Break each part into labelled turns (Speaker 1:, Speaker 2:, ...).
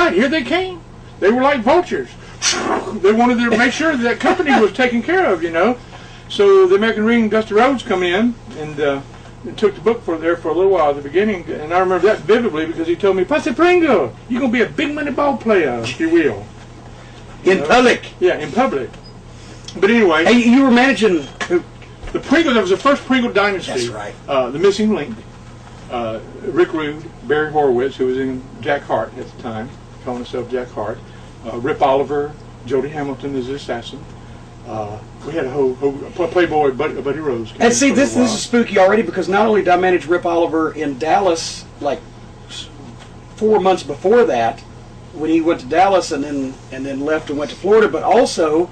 Speaker 1: night, here they came. They were like vultures. They wanted to make sure that company was taken care of, you know. So the American Ring, Dusty Rhodes, come in and took the book for a little while at the beginning, and I remember that vividly because he told me, Pussy Pringle, you're going to be a big money ball player, if you will.
Speaker 2: In public?
Speaker 1: Yeah, in public. But anyway.
Speaker 2: Hey, you were managing...
Speaker 1: The Pringle, that was the first Pringle dynasty.
Speaker 2: That's right.
Speaker 1: The Missing Link, Rick Rude, Barry Horowitz, who was in Jack Hart at the time, calling himself Jack Hart, Rip Oliver, Jody Hamilton as the assassin. We had a whole Playboy, Buddy Rose.
Speaker 2: And see, this is spooky already, because not only did I manage Rip Oliver in Dallas, like 4 months before that, when he went to Dallas and then left and went to Florida, but also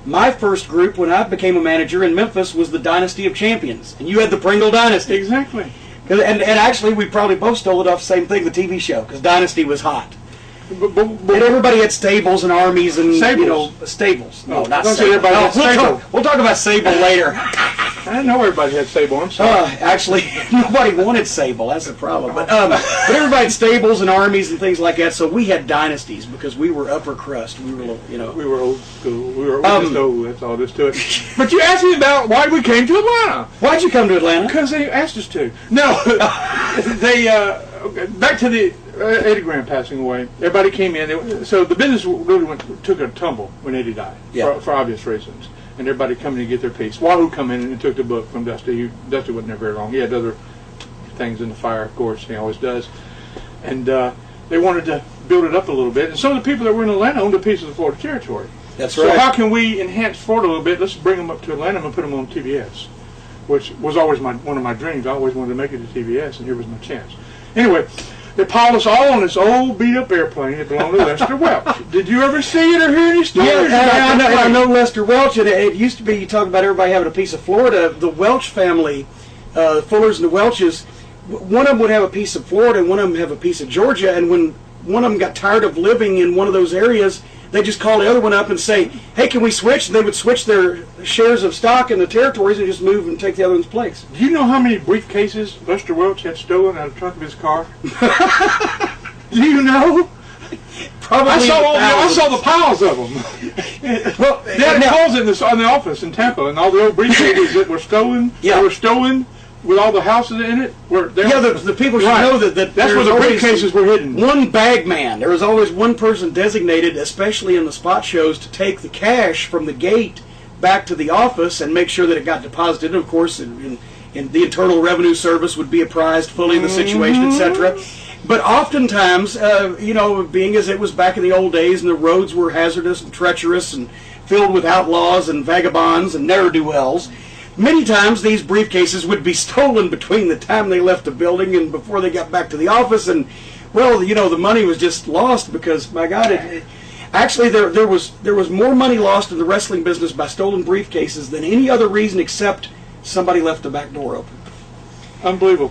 Speaker 2: my first group when I became a manager in Memphis was the Dynasty of Champions, and you had the Pringle Dynasty.
Speaker 1: Exactly.
Speaker 2: And actually, we probably both stole it off the same thing, the TV show, because Dynasty was hot. But everybody had stables and armies and stables. No, not Sable. We'll talk about Sable later.
Speaker 1: I didn't know everybody had Sable. I'm sorry.
Speaker 2: Actually, nobody wanted Sable. That's the problem. But everybody had stables and armies and things like that. So we had dynasties because we were upper crust. We were,
Speaker 1: we were old school. We were just old. That's all there is to it. But you asked me about why we came to Atlanta.
Speaker 2: Why'd you come to Atlanta?
Speaker 1: Because they asked us to. No, they back to the Eddie Graham passing away. Everybody came in. So the business really took a tumble when Eddie died, for obvious reasons. And everybody coming to get their piece. Wahoo come in and took the book from Dusty. Dusty wasn't there very long. He had other things in the fire, of course. He always does. And they wanted to build it up a little bit. And some of the people that were in Atlanta owned a piece of the Florida territory.
Speaker 2: That's right.
Speaker 1: So how can we enhance Florida a little bit? Let's bring them up to Atlanta and put them on TBS, which was always one of my dreams. I always wanted to make it to TBS, and here was my chance. Anyway, they piled us all on this old beat-up airplane that belonged to Lester Welch. Did you ever see it or hear any stories?
Speaker 2: Yeah, I know Lester Welch, and it used to be, you talk about everybody having a piece of Florida. The Welch family, the Fullers and the Welches, one of them would have a piece of Florida and one of them have a piece of Georgia, and when one of them got tired of living in one of those areas, they just call the other one up and say, hey, can we switch? And they would switch their shares of stock in the territories and just move and take the other one's place.
Speaker 1: Do you know how many briefcases Lester Welch had stolen out of the trunk of his car? Do you know?
Speaker 2: Probably
Speaker 1: I saw the piles of them. Well, they had calls in the office in Tampa, and all the old briefcases that were stolen, they were stolen with all the houses in it.
Speaker 2: The people should know that
Speaker 1: that's where the briefcases were hidden.
Speaker 2: One bag man. There was always one person designated, especially in the spot shows, to take the cash from the gate back to the office and make sure that it got deposited. And of course, in the Internal Revenue Service would be apprised fully of the situation, etc. But oftentimes, being as it was back in the old days and the roads were hazardous and treacherous and filled with outlaws and vagabonds and ne'er-do-wells, many times these briefcases would be stolen between the time they left the building and before they got back to the office, and well, the money was just lost because, my God, actually there was more money lost in the wrestling business by stolen briefcases than any other reason except somebody left the back door open.
Speaker 1: Unbelievable.